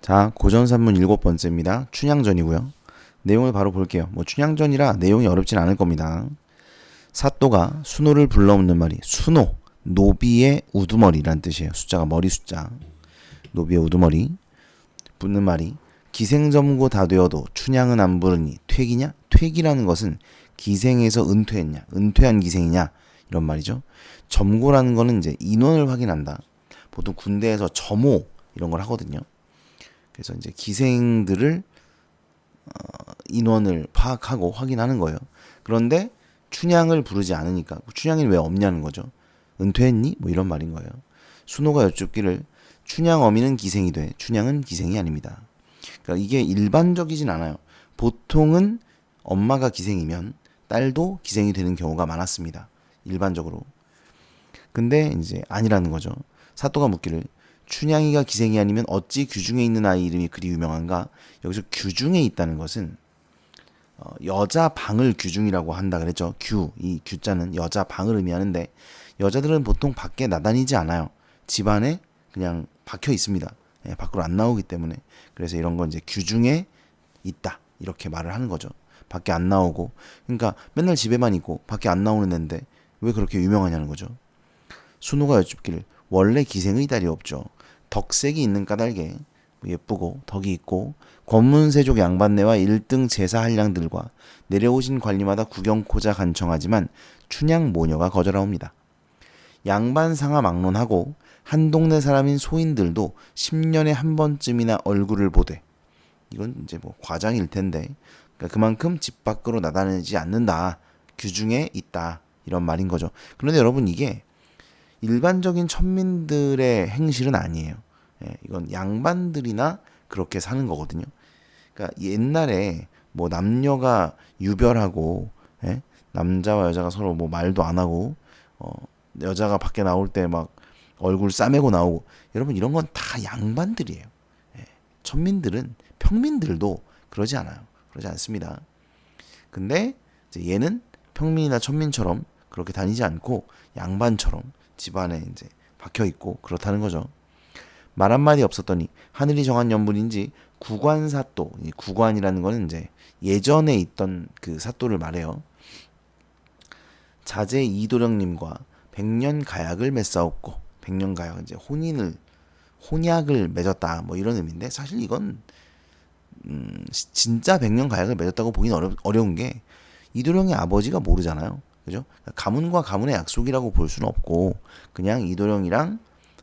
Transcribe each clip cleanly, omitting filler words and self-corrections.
자, 고전산문 7번째입니다. 춘향전이고요. 내용을 바로 볼게요. 춘향전이라 내용이 어렵진 않을 겁니다. 사또가 순호를 불러옵는 말이 순호, 노비의 우두머리란 뜻이에요. 숫자가 머리 숫자. 노비의 우두머리. 붙는 말이 기생점고 다 되어도 춘향은 안 부르니 퇴기냐? 퇴기라는 것은 기생에서 은퇴했냐? 은퇴한 기생이냐? 이런 말이죠. 점고라는 거는 이제 인원을 확인한다. 보통 군대에서 점호 이런 걸 하거든요. 그래서 이제 기생들을 인원을 파악하고 확인하는 거예요. 그런데 춘향을 부르지 않으니까 춘향이 왜 없냐는 거죠. 은퇴했니? 이런 말인 거예요. 순호가 여쭙기를 춘향 어미는 기생이 돼. 춘향은 기생이 아닙니다. 그러니까 이게 일반적이진 않아요. 보통은 엄마가 기생이면 딸도 기생이 되는 경우가 많았습니다. 일반적으로. 근데 이제 아니라는 거죠. 사또가 묻기를 춘향이가 기생이 아니면 어찌 규중에 있는 아이 이름이 그리 유명한가? 여기서 규중에 있다는 것은 여자 방을 규중이라고 한다 그랬죠. 이 규자는 여자 방을 의미하는데 여자들은 보통 밖에 나다니지 않아요. 집안에 그냥 박혀 있습니다. 밖으로 안 나오기 때문에. 그래서 이런 건 이제 규중에 있다 이렇게 말을 하는 거죠. 밖에 안 나오고, 그러니까 맨날 집에만 있고 밖에 안 나오는 애인데 왜 그렇게 유명하냐는 거죠. 순호가 여쭙기를 원래 기생의 딸이 없죠. 덕색이 있는 까닭에 예쁘고 덕이 있고 권문세족 양반네와 1등 제사 한량들과 내려오신 관리마다 구경코자 간청하지만 춘향 모녀가 거절하옵니다. 양반상하 막론하고 한 동네 사람인 소인들도 10년에 한 번쯤이나 얼굴을 보되, 이건 이제 과장일 텐데, 그러니까 그만큼 집 밖으로 나다니지 않는다, 규중에 있다 이런 말인 거죠. 그런데 여러분, 이게 일반적인 천민들의 행실은 아니에요. 이건 양반들이나 그렇게 사는 거거든요. 그러니까 옛날에 남녀가 유별하고, 남자와 여자가 서로 말도 안 하고, 여자가 밖에 나올 때 막 얼굴 싸매고 나오고, 여러분 이런 건 다 양반들이에요. 천민들은, 평민들도 그러지 않아요. 그러지 않습니다. 근데 이제 얘는 평민이나 천민처럼 그렇게 다니지 않고 양반처럼 집안에 이제 박혀 있고 그렇다는 거죠. 말 한마디 없었더니 하늘이 정한 연분인지 구관사또, 이 구관이라는 거는 이제 예전에 있던 그 사또를 말해요. 자제 이도령님과 백년 가약을 맺사옵고, 백년 가약 이제 혼약을 맺었다 이런 의미인데, 사실 이건 진짜 백년 가약을 맺었다고 보기는 어려운 게 이도령의 아버지가 모르잖아요. 그죠? 가문과 가문의 약속이라고 볼 수는 없고, 그냥 이도령이랑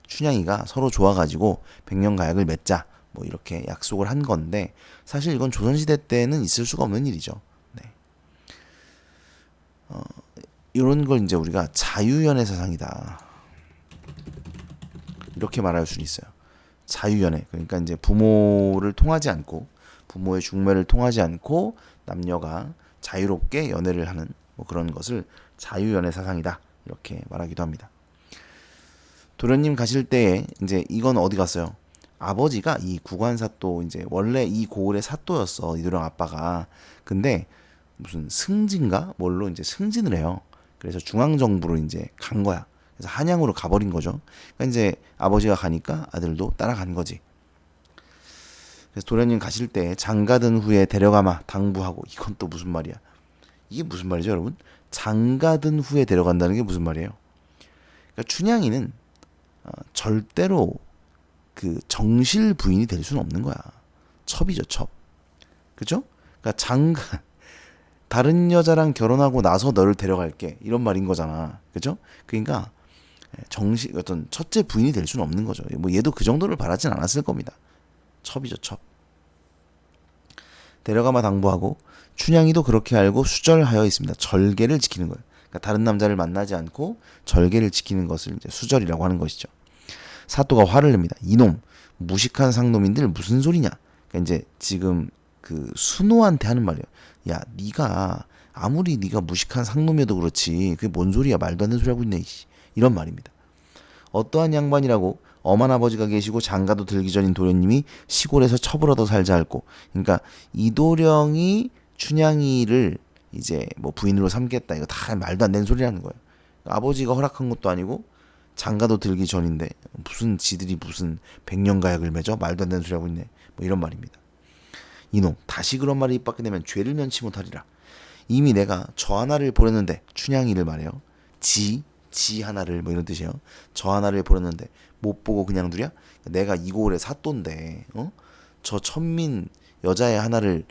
춘향이가 서로 좋아가지고 백년 가약을 맺자 이렇게 약속을 한 건데, 사실 이건 조선시대 때는 있을 수가 없는 일이죠. 네. 이런 걸 이제 우리가 자유연애 사상이다 이렇게 말할 수는 있어요. 자유연애, 그러니까 이제 부모를 통하지 않고, 부모의 중매를 통하지 않고 남녀가 자유롭게 연애를 하는 그런 것을 자유연애 사상이다 이렇게 말하기도 합니다. 도련님 가실 때에 이제 이건 어디 갔어요? 아버지가 이 구관사또, 이제 원래 이 고을의 사또였어, 이도령 아빠가. 근데 무슨 승진가 뭘로 이제 승진을 해요. 그래서 중앙정부로 이제 간 거야. 그래서 한양으로 가버린 거죠. 그러니까 이제 아버지가 가니까 아들도 따라간 거지. 그래서 도련님 가실 때 장가든 후에 데려가마 당부하고, 이건 또 무슨 말이야? 이게 무슨 말이죠, 여러분? 장가든 후에 데려간다는 게 무슨 말이에요? 그러니까 춘향이는 절대로 그 정실 부인이 될 수는 없는 거야. 첩이죠, 첩. 그죠? 그러니까 다른 여자랑 결혼하고 나서 너를 데려갈게 이런 말인 거잖아. 그죠? 그러니까 어떤 첫째 부인이 될 수는 없는 거죠. 얘도 그 정도를 바라진 않았을 겁니다. 첩이죠, 첩. 데려가마 당부하고, 춘향이도 그렇게 알고 수절하여 있습니다. 절개를 지키는 거예요. 그러니까 다른 남자를 만나지 않고 절개를 지키는 것을 이제 수절이라고 하는 것이죠. 사또가 화를 냅니다. 이놈, 무식한 상놈인들 무슨 소리냐? 그러니까 이제 지금 그 순호한테 하는 말이에요. 야, 네가 아무리 네가 무식한 상놈이어도 그렇지, 그게 뭔 소리야? 말도 안 되는 소리 하고 있네. 이런 말입니다. 어떠한 양반이라고 엄한 아버지가 계시고 장가도 들기 전인 도련님이 시골에서 첩을 얻어 살자 할고, 그러니까 이도령이 춘향이를 이제 부인으로 삼겠다, 이거 다 말도 안 되는 소리라는 거예요. 아버지가 허락한 것도 아니고 장가도 들기 전인데 무슨 지들이 무슨 백년가약을 맺어 말도 안 되는 소리 하고 있네. 뭐 이런 말입니다. 이놈 다시 그런 말이 입 밖에 내면 죄를 면치 못하리라. 이미 내가 저 하나를 보렸는데 춘향이를 말해요. 지 하나를 뭐 이런 뜻이에요. 저 하나를 보렸는데 못 보고 그냥 두랴? 내가 이고을의 사또인데 저 천민 여자의 하나를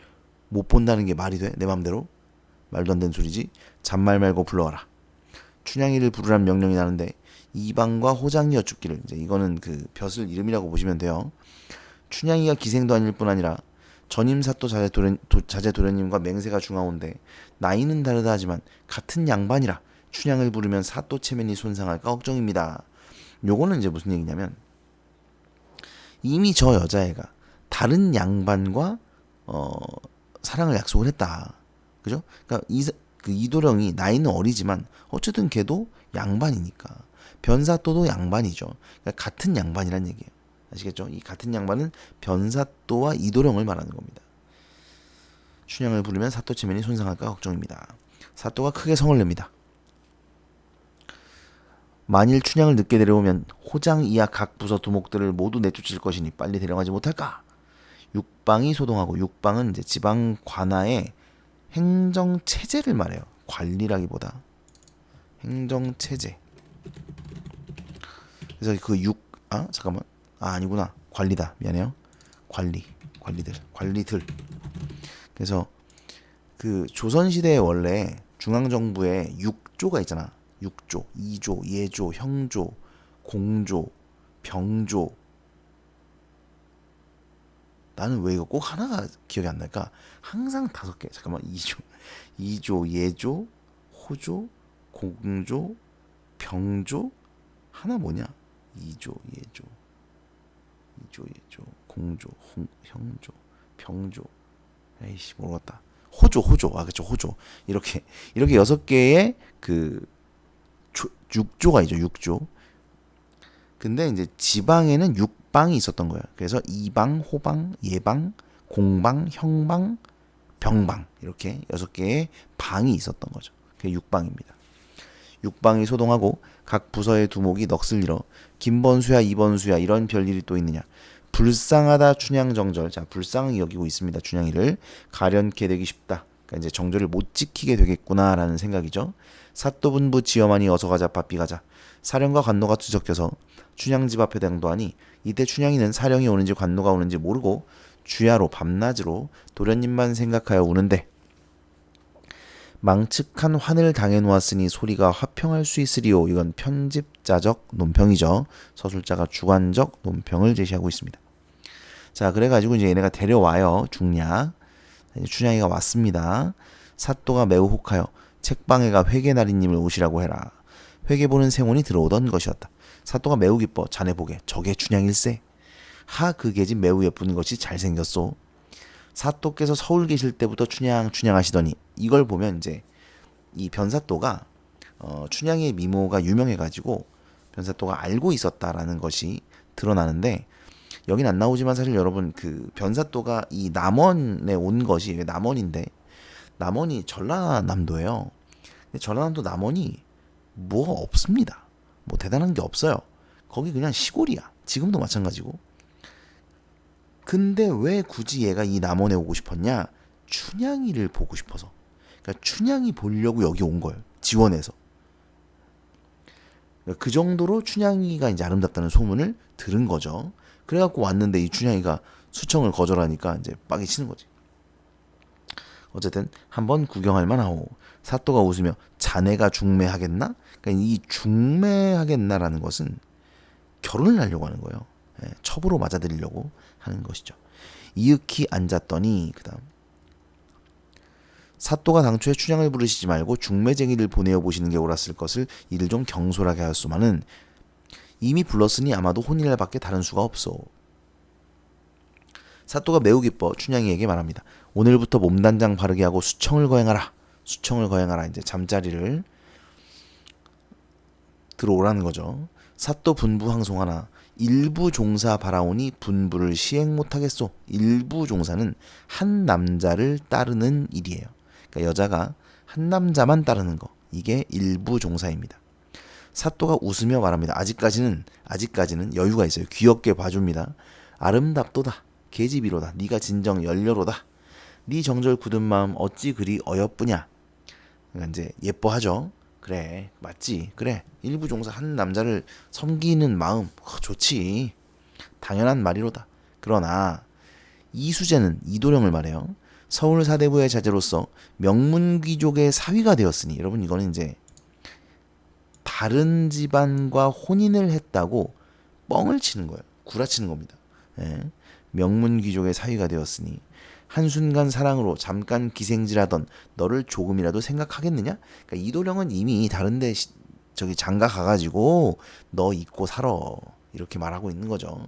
못 본다는 게 말이 돼? 내 맘대로? 말도 안 되는 소리지. 잔말 말고 불러와라. 춘향이를 부르란 명령이 나는데 이방과 호장이 여쭙기를, 이제 이거는 그 벼슬 이름이라고 보시면 돼요. 춘향이가 기생도 아닐 뿐 아니라 전임 사또 자제도련님과 맹세가 중하온데 나이는 다르다 하지만 같은 양반이라 춘향을 부르면 사또 체면이 손상할까 걱정입니다. 요거는 이제 무슨 얘기냐면 이미 저 여자애가 다른 양반과 사랑을 약속을 했다. 그죠? 그러니까 그 이도령이 나이는 어리지만 어쨌든 걔도 양반이니까 변사또도 양반이죠. 그러니까 같은 양반이란 얘기예요. 아시겠죠? 이 같은 양반은 변사또와 이도령을 말하는 겁니다. 춘향을 부르면 사또 체면이 손상할까 걱정입니다. 사또가 크게 성을 냅니다. 만일 춘향을 늦게 데려오면 호장 이하 각 부서 두목들을 모두 내쫓을 것이니 빨리 데려가지 못할까? 육방이 소동하고, 육방은 이제 지방 관하의 행정 체제를 말해요. 관리라기보다 행정 체제. 그래서 그 잠깐만. 아니구나. 관리다. 미안해요. 관리들. 그래서 그 조선시대에 원래 중앙정부에 6조가 있잖아. 6조, 2조, 예조, 형조, 공조, 병조. 나는 왜 이거 꼭 하나가 기억이 안 날까? 항상 5개. 잠깐만. 2조, 예조, 호조, 공조, 병조. 하나 뭐냐? 2조, 예조, 공조, 형조, 병조. 에이씨 모르겠다. 호조. 그렇죠. 호조. 이렇게 6개의 그 6조가 있죠. 6조. 근데 이제 지방에는 6방이 있었던 거예요. 그래서 이방, 호방, 예방, 공방, 형방, 병방, 이렇게 6개의 방이 있었던 거죠. 그게 6방입니다. 6방이 소동하고 각 부서의 두목이 넋을 잃어 김번수야 이번수야 이런 별일이 또 있느냐. 불쌍하다 춘향정절. 자, 불쌍히 여기고 있습니다. 춘향이를 가련케 되기 쉽다. 그러니까 이제 정절을 못 지키게 되겠구나라는 생각이죠. 사또분부 지엄하니 어서 가자 바삐 가자. 사령과 관노가 뒤섞여서 춘향 집 앞에 당도하니 이때 춘향이는 사령이 오는지 관노가 오는지 모르고 주야로 밤낮으로 도련님만 생각하여 우는데 망측한 환을 당해놓았으니 소리가 화평할 수 있으리요. 이건 편집자적 논평이죠. 서술자가 주관적 논평을 제시하고 있습니다. 자, 그래가지고 이제 얘네가 데려와요. 중략. 춘향이가 왔습니다. 사또가 매우 혹하여 책방에가 회계나리님을 오시라고 해라. 회계 보는 생혼이 들어오던 것이었다. 사또가 매우 기뻐 자네 보게 저게 춘향일세. 그 계집 매우 예쁜 것이 잘생겼소. 사또께서 서울 계실 때부터 춘향 하시더니, 이걸 보면 이제 이 변사또가 춘향의 미모가 유명해가지고 변사또가 알고 있었다라는 것이 드러나는데, 여긴 안 나오지만 사실 여러분 그 변사또가 이 남원에 온 것이, 남원인데 남원이 전라남도예요. 근데 전라남도 남원이 뭐가 없습니다. 뭐 대단한 게 없어요. 거기 그냥 시골이야. 지금도 마찬가지고. 근데 왜 굳이 얘가 이 남원에 오고 싶었냐? 춘향이를 보고 싶어서. 그러니까 춘향이 보려고 여기 온 거예요. 지원해서. 그러니까 그 정도로 춘향이가 이제 아름답다는 소문을 들은 거죠. 그래갖고 왔는데 이 춘향이가 수청을 거절하니까 이제 빡이 치는 거지. 어쨌든 한번 구경할 만하오. 사또가 웃으며 자네가 중매하겠나? 그러니까 이 중매하겠나라는 것은 결혼을 하려고 하는 거예요. 첩으로 맞아들이려고 하는 것이죠. 이윽히 앉았더니 그다음 사또가 당초에 춘향을 부르시지 말고 중매쟁이를 보내어 보시는 게 옳았을 것을 이를 좀 경솔하게 하였소마는 이미 불렀으니 아마도 혼인날 밖에 다른 수가 없소. 사또가 매우 기뻐 춘향이에게 말합니다. 오늘부터 몸단장 바르게 하고 수청을 거행하라. 수청을 거행하라. 이제 잠자리를 들어오라는 거죠. 사또 분부 항송하나 일부 종사 바라오니 분부를 시행 못하겠소. 일부 종사는 한 남자를 따르는 일이에요. 그러니까 여자가 한 남자만 따르는 거. 이게 일부 종사입니다. 사또가 웃으며 말합니다. 아직까지는 여유가 있어요. 귀엽게 봐줍니다. 아름답도다. 계집이로다. 네가 진정 연려로다. 네 정절 굳은 마음 어찌 그리 어여쁘냐. 그러니까 이제 예뻐하죠. 그래 맞지. 그래 일부 종사하는 남자를 섬기는 마음 좋지. 당연한 말이로다. 그러나 이수재는 이도령을 말해요. 서울 사대부의 자제로서 명문귀족의 사위가 되었으니 여러분 이거는 이제 다른 집안과 혼인을 했다고 뻥을 치는 거예요. 구라치는 겁니다. 예. 명문귀족의 사위가 되었으니 한순간 사랑으로 잠깐 기생질하던 너를 조금이라도 생각하겠느냐? 그러니까 이도령은 이미 다른데 저기 장가 가가지고 너 잊고 살아 이렇게 말하고 있는 거죠.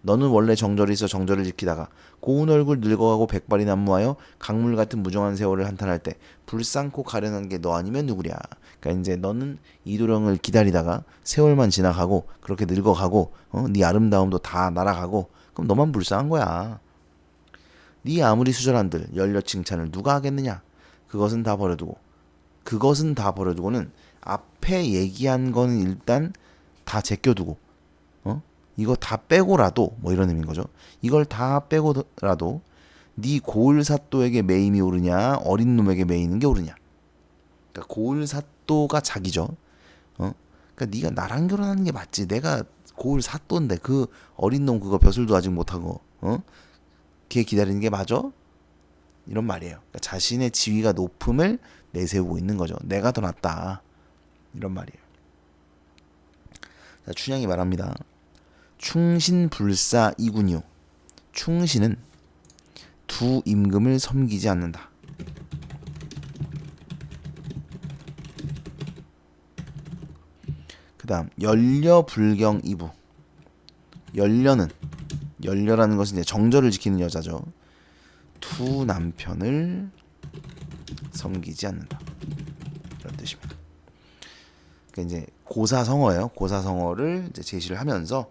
너는 원래 정절이 있어 정절을 지키다가 고운 얼굴 늙어가고 백발이 난무하여 강물 같은 무정한 세월을 한탄할 때 불쌍코 가련한 게 너 아니면 누구랴. 그러니까 이제 너는 이도령을 기다리다가 세월만 지나가고 그렇게 늙어가고 네 아름다움도 다 날아가고 그럼 너만 불쌍한 거야. 네 아무리 수절한들 열려 칭찬을 누가 하겠느냐. 그것은 다 버려두고는 앞에 얘기한 거는 일단 다 제껴두고 이거 다 빼고라도 뭐 이런 의미인 거죠. 이걸 다 빼고라도 네 고을사또에게 매임이 오르냐 어린 놈에게 매이는 게 오르냐. 그러니까 고을사또가 자기죠. 그러니까 네가 나랑 결혼하는 게 맞지. 내가 고을사또인데 그 어린 놈 그거 벼슬도 아직 못하고 걔 기다리는 게 맞아? 이런 말이에요. 그러니까 자신의 지위가 높음을 내세우고 있는 거죠. 내가 더 낫다. 이런 말이에요. 자, 춘향이 말합니다. 충신불사 이군요. 충신은 두 임금을 섬기지 않는다. 그 다음 연려불경 이부. 연려라는 것은 이제 정절을 지키는 여자죠. 두 남편을 섬기지 않는다. 이런 뜻입니다. 그러니까 이제 고사성어예요. 고사성어를 이제 제시를 하면서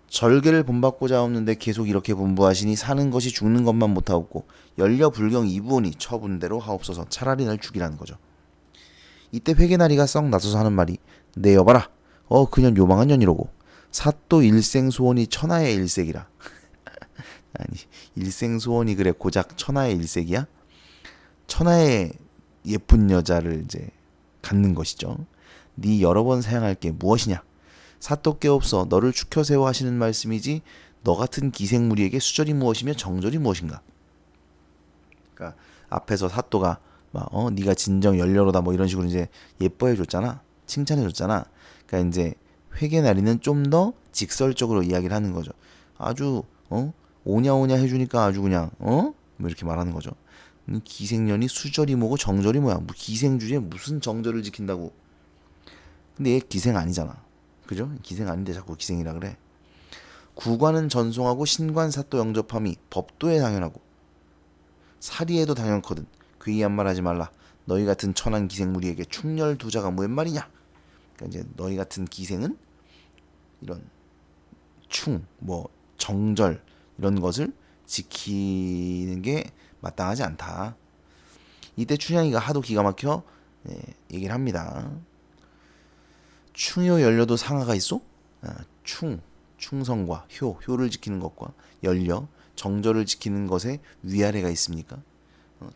절개를 본받고자 없는데 계속 이렇게 분부하시니 사는 것이 죽는 것만 못하옵고 연려불경 이부오니 처분대로 하옵소서. 차라리 날 죽이라는 거죠. 이때 회계나리가 썩 나서서 하는 말이 내 여봐라. 그년 요망한 년이로고 사또 일생소원이 천하의 일색이라. 아니 일생소원이 그래 고작 천하의 일색이야? 천하의 예쁜 여자를 이제 갖는 것이죠. 네 여러 번 사양할 게 무엇이냐? 사또께 없어 너를 축혀 세워 하시는 말씀이지 너 같은 기생무리에게 수절이 무엇이며 정절이 무엇인가? 그러니까 앞에서 사또가 막 네가 진정 연려로다 뭐 이런 식으로 이제 예뻐해 줬잖아. 칭찬해 줬잖아. 그러니까 이제 회계나리는 좀 더 직설적으로 이야기를 하는 거죠. 아주 오냐오냐 해주니까 아주 그냥 뭐 이렇게 말하는 거죠. 기생년이 수절이 뭐고 정절이 뭐야? 뭐 기생 주제에 무슨 정절을 지킨다고? 근데 얘 기생 아니잖아. 그죠? 기생 아닌데 자꾸 기생이라 그래. 구관은 전송하고 신관 사또 영접함이 법도에 당연하고 사리에도 당연거든. 괜히한 말 하지 말라. 너희 같은 천한 기생무리에게 충렬 두자가 뭐웬 말이냐? 그러니까 이제 너희 같은 기생은 이런 뭐 정절 이런 것을 지키는 게 마땅하지 않다. 이때 춘향이가 하도 기가 막혀 얘기를 합니다. 충효 연려도 상하가 있어? 충성과 효를 지키는 것과 연려, 정절을 지키는 것에 위아래가 있습니까?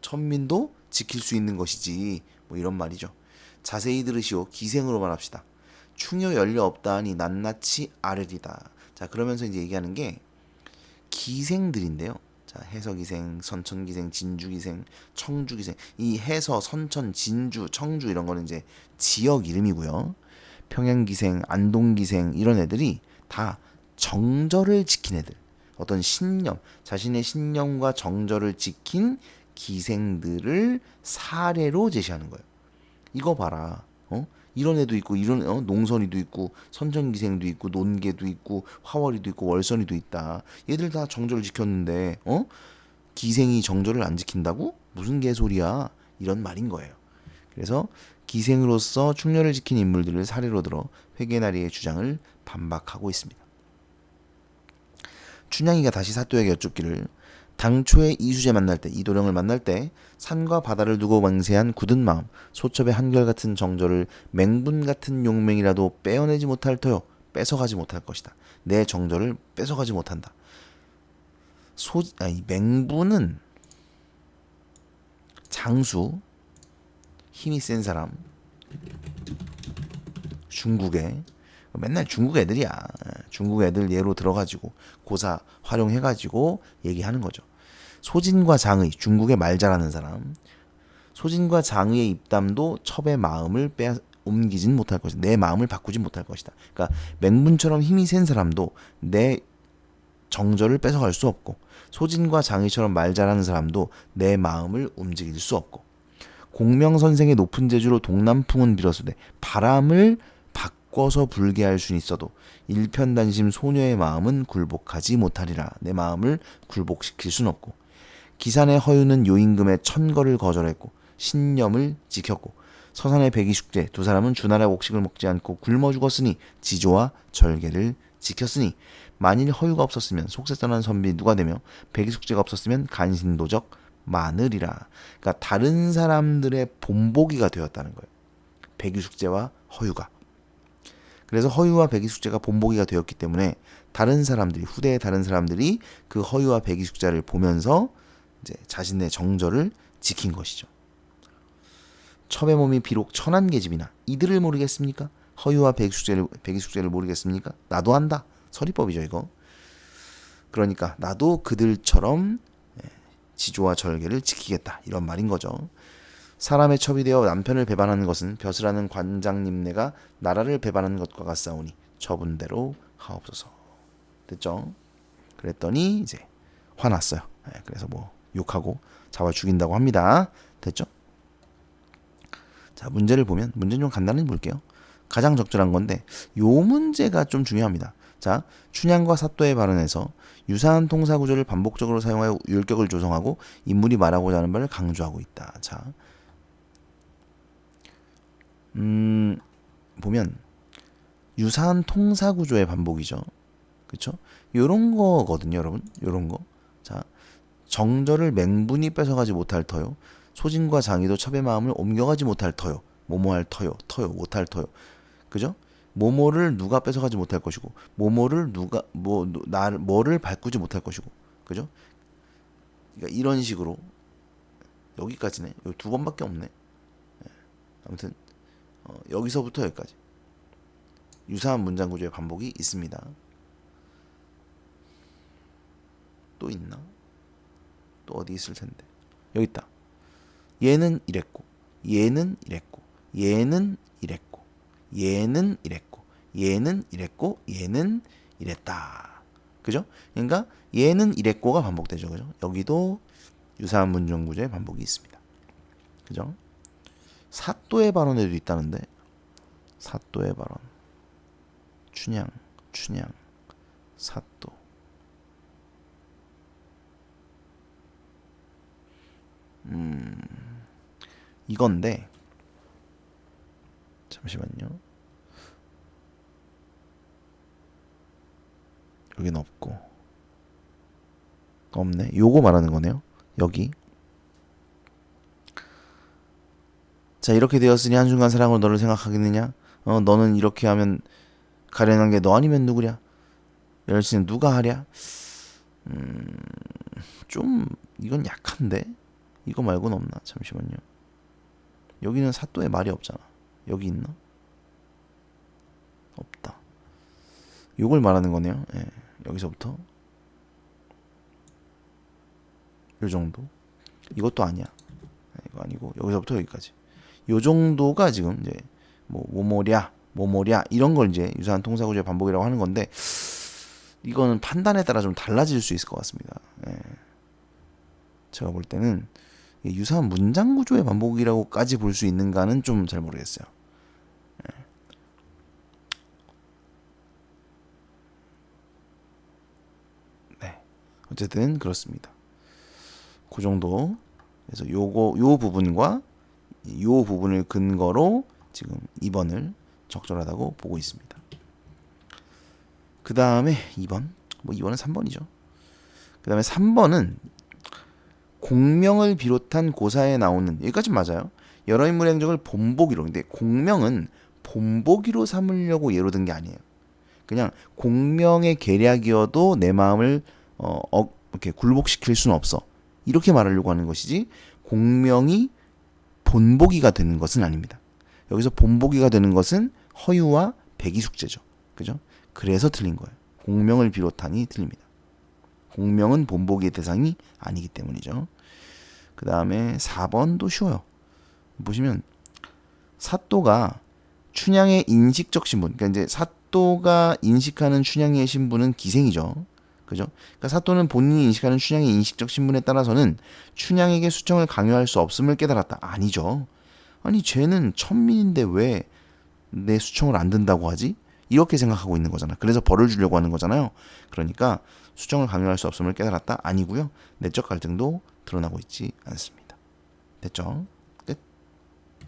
천민도 지킬 수 있는 것이지 뭐 이런 말이죠. 자세히 들으시오. 기생으로 말합시다. 충효 연려 없다 하니 낱낱이 아뢰리다. 자 그러면서 이제 얘기하는 게 기생들인데요. 자 해서기생, 선천기생, 진주기생, 청주기생. 이 해서, 선천, 진주, 청주 이런 거는 이제 지역 이름이고요. 평양기생, 안동기생 이런 애들이 다 정절을 지킨 애들. 어떤 신념, 자신의 신념과 정절을 지킨 기생들을 사례로 제시하는 거예요. 이거 봐라. 이런 애도 있고 이런 농선이도 있고 선천기생도 있고 논개도 있고 화월이도 있고 월선이도 있다. 얘들 다 정절을 지켰는데 기생이 정절을 안 지킨다고? 무슨 개소리야. 이런 말인 거예요. 그래서 기생으로서 충렬을 지킨 인물들을 사례로 들어 회계나리의 주장을 반박하고 있습니다. 춘향이가 다시 사또에게 여쭙기를 당초에 이수재 만날 때, 이도령을 만날 때 산과 바다를 두고 맹세한 굳은 마음, 소첩의 한결같은 정절을 맹분 같은 용맹이라도 빼어내지 못할 터요. 뺏어가지 못할 것이다. 내 정절을 뺏어가지 못한다. 이 맹분은 장수, 힘이 센 사람, 중국에 맨날 중국 애들이야. 중국 애들 예로 들어가지고 고사 활용해가지고 얘기하는 거죠. 소진과 장의, 중국의 말 잘하는 사람. 소진과 장의의 입담도 첩의 마음을 옮기진 못할 것이다. 내 마음을 바꾸진 못할 것이다. 그러니까 맹문처럼 힘이 센 사람도 내 정절을 뺏어갈 수 없고, 소진과 장의처럼 말 잘하는 사람도 내 마음을 움직일 수 없고, 공명선생의 높은 재주로 동남풍은 빌었으되 바람을 바꿔서 불게 할 수는 있어도 일편단심 소녀의 마음은 굴복하지 못하리라. 내 마음을 굴복시킬 수는 없고, 기산의 허유는 요임금의 천거를 거절했고 신념을 지켰고, 서산의 백이숙제 두 사람은 주나라 옥식을 먹지 않고 굶어 죽었으니 지조와 절개를 지켰으니, 만일 허유가 없었으면 속세 떠난 선비 누가 되며 백이숙제가 없었으면 간신도적 마늘이라. 그러니까 다른 사람들의 본보기가 되었다는 거예요. 백이숙제와 허유가. 그래서 허유와 백이숙제가 본보기가 되었기 때문에 다른 사람들이, 후대의 다른 사람들이 그 허유와 백이숙제를 보면서 이제 자신의 정절을 지킨 것이죠. 첩의 몸이 비록 천한 계집이나 이들을 모르겠습니까? 허유와 백이숙제를 모르겠습니까? 나도 안다. 서리법이죠, 이거. 그러니까 나도 그들처럼 지조와 절개를 지키겠다, 이런 말인 거죠. 사람의 첩이 되어 남편을 배반하는 것은 벼슬하는 관장님네가 나라를 배반하는 것과 같사오니 처분대로 하옵소서. 됐죠? 그랬더니 이제 화났어요. 그래서 뭐 욕하고 잡아 죽인다고 합니다. 됐죠? 자, 문제를 보면, 문제는 좀 간단히 볼게요. 가장 적절한 건데 요 문제가 좀 중요합니다. 자, 춘향과 사또의 발언에서 유사한 통사 구조를 반복적으로 사용하여 율격을 조성하고 인물이 말하고자 하는 바를 강조하고 있다. 자, 보면 유사한 통사 구조의 반복이죠. 그렇죠? 요런 거거든요, 여러분. 요런 거. 자, 정절을 맹분이 뺏어가지 못할 터요. 소진과 장의도 첩의 마음을 옮겨가지 못할 터요. 뭐뭐할 터요. 터요. 못할 터요. 그죠? 뭐뭐를 누가 뺏어가지 못할 것이고, 뭐뭐를 누가 뭐를 바꾸지 못할 것이고, 그죠? 그러니까 이런 식으로 여기까지네. 여기 두 번밖에 없네. 아무튼 여기서부터 여기까지 유사한 문장 구조의 반복이 있습니다. 또 있나? 또 어디 있을 텐데. 여기 있다. 얘는 이랬고, 얘는 이랬고, 얘는 이랬고, 얘는 이랬고, 얘는 이랬고, 얘는 이랬다. 그죠? 그러니까 얘는 이랬고가 반복되죠. 그죠? 여기도 유사한 문장 구조의 반복이 있습니다. 그죠? 사또의 발언에도 있다는데, 사또의 발언. 춘향, 사또. 이건데, 잠시만요. 여긴 없고, 없네. 요거 말하는 거네요. 여기. 자, 이렇게 되었으니 한순간 사랑으로 너를 생각하겠느냐? 너는 이렇게 하면 가련한 게 너 아니면 누구랴? 열심히 누가 하랴? 좀 이건 약한데? 이거 말고는 없나? 잠시만요. 여기는 사또의 말이 없잖아. 여기 있나? 없다. 요걸 말하는 거네요. 예, 여기서부터 요 정도. 이것도 아니야. 이거 아니고 여기서부터 여기까지. 요 정도가 지금 이제 뭐 뭐뭐랴 이런 걸 이제 유사한 통사 구조의 반복이라고 하는 건데, 이거는 판단에 따라 좀 달라질 수 있을 것 같습니다. 예. 제가 볼 때는 유사한 문장 구조의 반복이라고까지 볼 수 있는가는 좀 잘 모르겠어요. 예. 네, 어쨌든 그렇습니다. 그 정도. 그래서 요 부분과 요 부분을 근거로 지금 2번을 적절하다고 보고 있습니다. 그 다음에 2번, 뭐 2번은 3번이죠. 그 다음에 3번은 공명을 비롯한 고사에 나오는 여기까지 맞아요. 여러 인물의 행적을 본보기로. 근데 공명은 본보기로 삼으려고 예로 든 게 아니에요. 그냥 공명의 계략이어도 내 마음을 이렇게 굴복시킬 수는 없어. 이렇게 말하려고 하는 것이지 공명이 본보기가 되는 것은 아닙니다. 여기서 본보기가 되는 것은 허유와 백이숙제죠. 그죠? 그래서 틀린 거예요. 공명을 비롯한이 틀립니다. 공명은 본보기의 대상이 아니기 때문이죠. 그 다음에 4번도 쉬워요. 보시면 사또가 춘향의 인식적 신분, 그러니까 이제 사또가 인식하는 춘향의 신분은 기생이죠. 그죠? 그러니까 사또는 본인이 인식하는 춘향의 인식적 신분에 따라서는 춘향에게 수청을 강요할 수 없음을 깨달았다. 아니죠. 아니 쟤는 천민인데 왜 내 수청을 안 든다고 하지? 이렇게 생각하고 있는 거잖아. 그래서 벌을 주려고 하는 거잖아요. 그러니까 수청을 강요할 수 없음을 깨달았다. 아니고요. 내적 갈등도 드러나고 있지 않습니다. 됐죠?